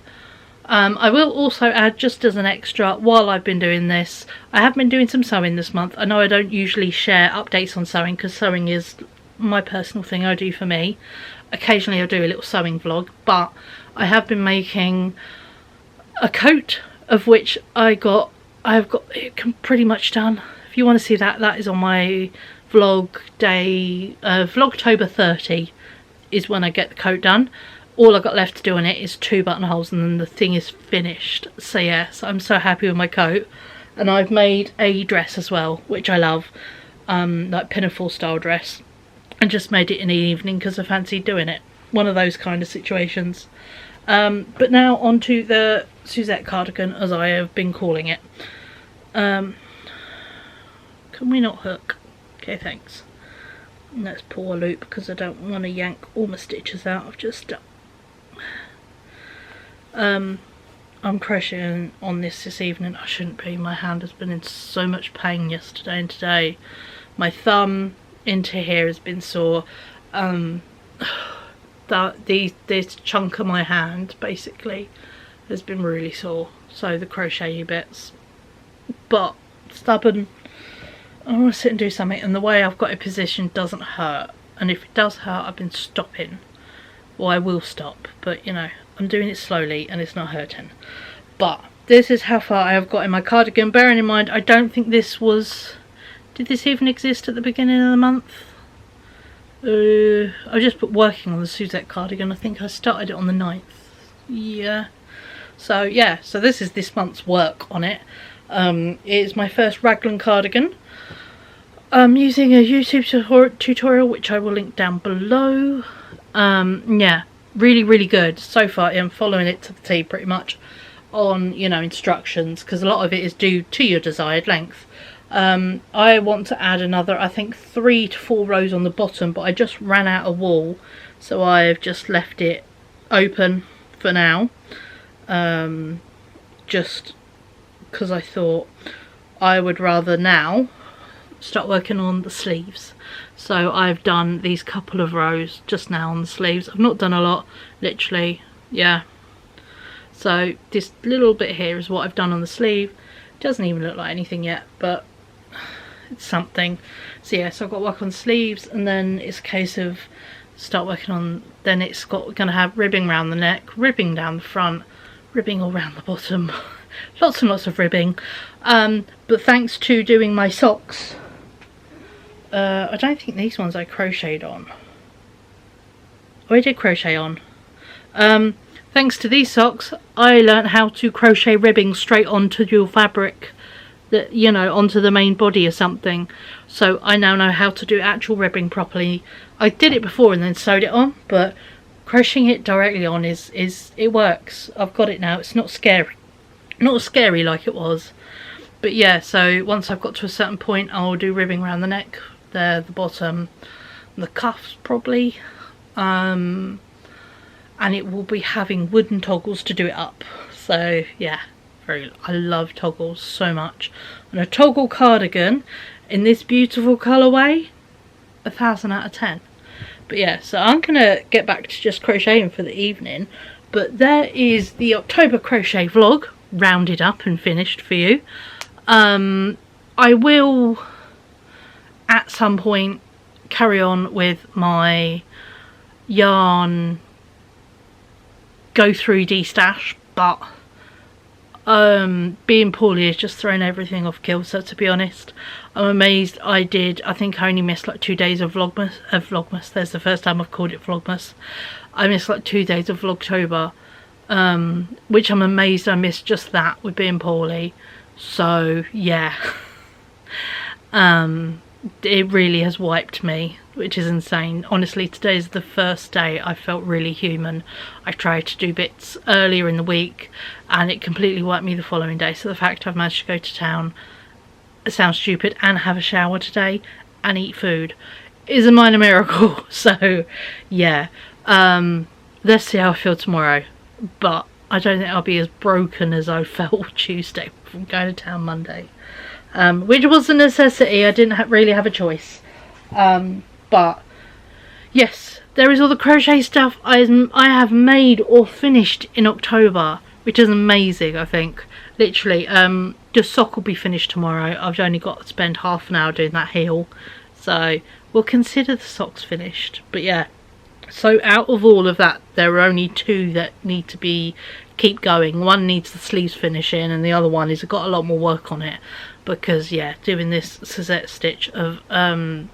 I will also add, just as an extra, while I've been doing this, I have been doing some sewing this month. I know I don't usually share updates on sewing, because sewing is my personal thing I do for me. Occasionally I'll do a little sewing vlog, but I have been making a coat, of which I have got it pretty much done. If you want to see that, that is on my vlog day, Vlogtober 30 is when I get the coat done. All I've got left to do on it is 2 buttonholes, and then the thing is finished. So yes, I'm so happy with my coat. And I've made a dress as well, which I love, like pinafore style dress, and just made it in the evening because I fancied doing it. One of those kind of situations. But now on to the Suzette cardigan, as I have been calling it. Can we not hook? Okay, thanks. And let's pull a loop, because I don't want to yank all my stitches out. I've just I'm crocheting on this evening. I shouldn't be. My hand has been in so much pain yesterday and today. My thumb into here has been sore. This chunk of my hand basically has been really sore. So the crochet bits, but stubborn. I want to sit and do something, and the way I've got it positioned doesn't hurt. And if it does hurt, I've been stopping. Well, I will stop, but you know, I'm doing it slowly and it's not hurting. But this is how far I have got in my cardigan. Bearing in mind, I don't think this was... Did this even exist at the beginning of the month? I just put working on the Suzette cardigan. I think I started it on the 9th. Yeah. So yeah, so this is this month's work on it. It is my first raglan cardigan. I'm using a YouTube tutorial, which I will link down below. Yeah, really good so far. I'm following it to the T pretty much on, you know, instructions, because a lot of it is due to your desired length. I want to add another, I think 3 to 4 rows on the bottom, but I just ran out of wool, so I've just left it open for now, just because I thought I would rather now start working on the sleeves. So I've done these couple of rows just now on the sleeves. I've not done a lot, literally, yeah. So this little bit here is what I've done on the sleeve. It doesn't even look like anything yet, but it's something. So yeah, so I've got to work on sleeves, and then it's a case of start working on, then it's going to have ribbing around the neck, ribbing down the front, ribbing all around the bottom. Lots and lots of ribbing. But thanks to doing my socks, I don't think these ones I crocheted on. Oh, I did crochet on. Thanks to these socks, I learnt how to crochet ribbing straight onto your fabric, that, you know, onto the main body or something. So I now know how to do actual ribbing properly. I did it before and then sewed it on, but crocheting it directly on is it works. I've got it now. It's not scary. Not as scary like it was. But yeah, so once I've got to a certain point, I'll do ribbing around the neck, there, the bottom, the cuffs probably, and it will be having wooden toggles to do it up. So yeah, I love toggles so much. And a toggle cardigan in this beautiful colourway, 1,000 out of 10. But yeah, so I'm gonna get back to just crocheting for the evening. But there is the October crochet vlog rounded up and finished for you. I will at some point carry on with my yarn go through de-stash, but being poorly has just thrown everything off kilter, to be honest. I'm amazed I think I only missed like 2 days of Vlogmas. There's the first time I've called it Vlogmas. I missed like 2 days of Vlogtober, which I'm amazed I missed just that with being poorly. So yeah, it really has wiped me, which is insane. Honestly, today's the first day I felt really human. I tried to do bits earlier in the week and it completely wiped me the following day. So the fact I've managed to go to town, it sounds stupid, and have a shower today and eat food is a minor miracle. So yeah, let's see how I feel tomorrow, but I don't think I'll be as broken as I felt Tuesday from going to town Monday, which was a necessity. I didn't really have a choice. But yes, there is all the crochet stuff I have made or finished in October, which is amazing. I think literally the sock will be finished tomorrow. I've only got to spend half an hour doing that heel, so we'll consider the socks finished. But yeah, so out of all of that, there are only 2 that need to keep going. One needs the sleeves finishing and the other one has got a lot more work on it, because yeah, doing this Suzette stitch of a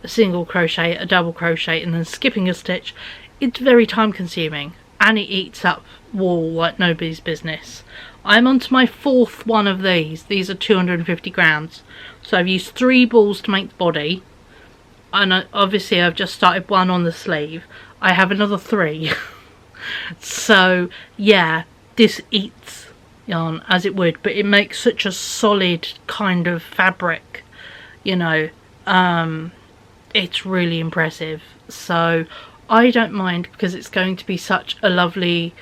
single crochet, a double crochet and then skipping a stitch, it's very time consuming and it eats up wool like nobody's business. I'm on to my 4th one of these. These are 250 grams, so I've used 3 balls to make the body, and obviously I've just started one on the sleeve. I have another 3 so yeah, this eats yarn as it would, but it makes such a solid kind of fabric, you know. It's really impressive, so I don't mind, because it's going to be such a lovely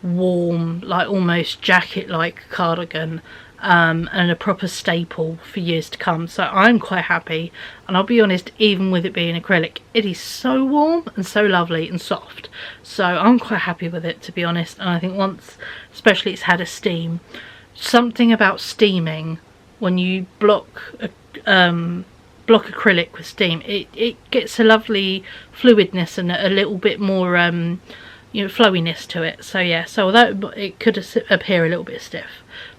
warm, like almost jacket like cardigan, and a proper staple for years to come. So I'm quite happy, and I'll be honest, even with it being acrylic, it is so warm and so lovely and soft, so I'm quite happy with it, to be honest. And I think once especially it's had a steam, something about steaming, when you block acrylic with steam, it gets a lovely fluidness and a little bit more you know, flowiness to it. So yeah, so although it could appear a little bit stiff,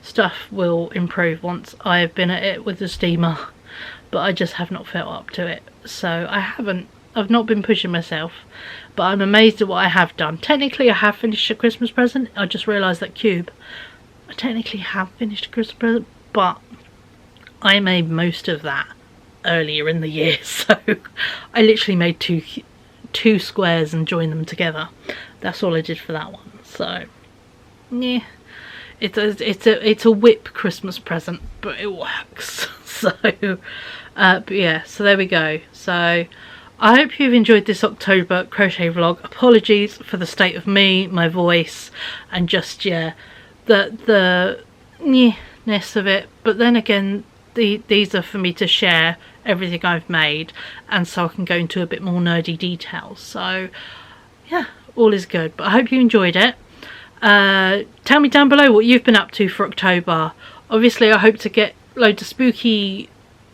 stuff will improve once I've been at it with the steamer, but I just have not felt up to it. So I've not been pushing myself, but I'm amazed at what I have done. Technically I have finished a Christmas present. I just realised that cube, I technically have finished a Christmas present, but I made most of that earlier in the year, so I literally made two squares and joined them together. That's all I did for that one. So yeah, it's a whip Christmas present, but it works. So but yeah, so there we go. So I hope you've enjoyed this October crochet vlog. Apologies for the state of me, my voice, and just yeah, the ness of it, but then again, these are for me to share everything I've made, and so I can go into a bit more nerdy details. So yeah, all is good, but I hope you enjoyed it. Tell me down below what you've been up to for October. Obviously I hope to get loads of spooky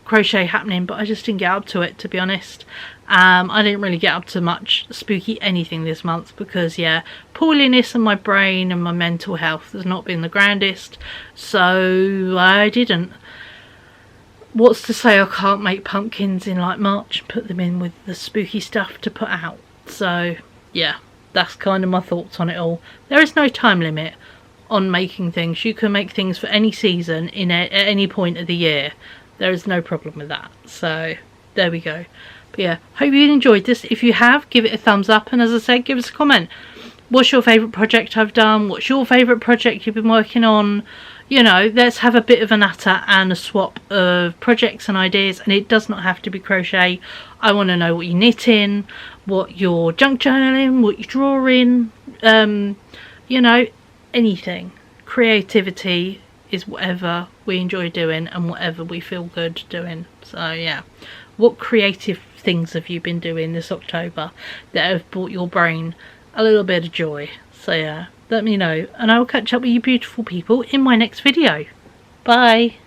crochet happening, but I just didn't get up to it, to be honest. I didn't really get up to much spooky anything this month because yeah, poorliness and my brain and my mental health has not been the grandest, so I didn't. What's to say I can't make pumpkins in like March and put them in with the spooky stuff to put out. So yeah, that's kind of my thoughts on it all. There is no time limit on making things. You can make things for any season at any point of the year. There is no problem with that. So there we go. But yeah, hope you enjoyed this. If you have, give it a thumbs up, and as I said, give us a comment. What's your favourite project I've done? What's your favourite project you've been working on? You know, let's have a bit of a natter and a swap of projects and ideas, and it does not have to be crochet. I want to know what you're knitting, what you're junk journaling, what you're drawing, you know, anything. Creativity is whatever we enjoy doing and whatever we feel good doing. So yeah, what creative things have you been doing this October that have brought your brain a little bit of joy? So yeah, let me know, and I will catch up with you beautiful people in my next video. Bye.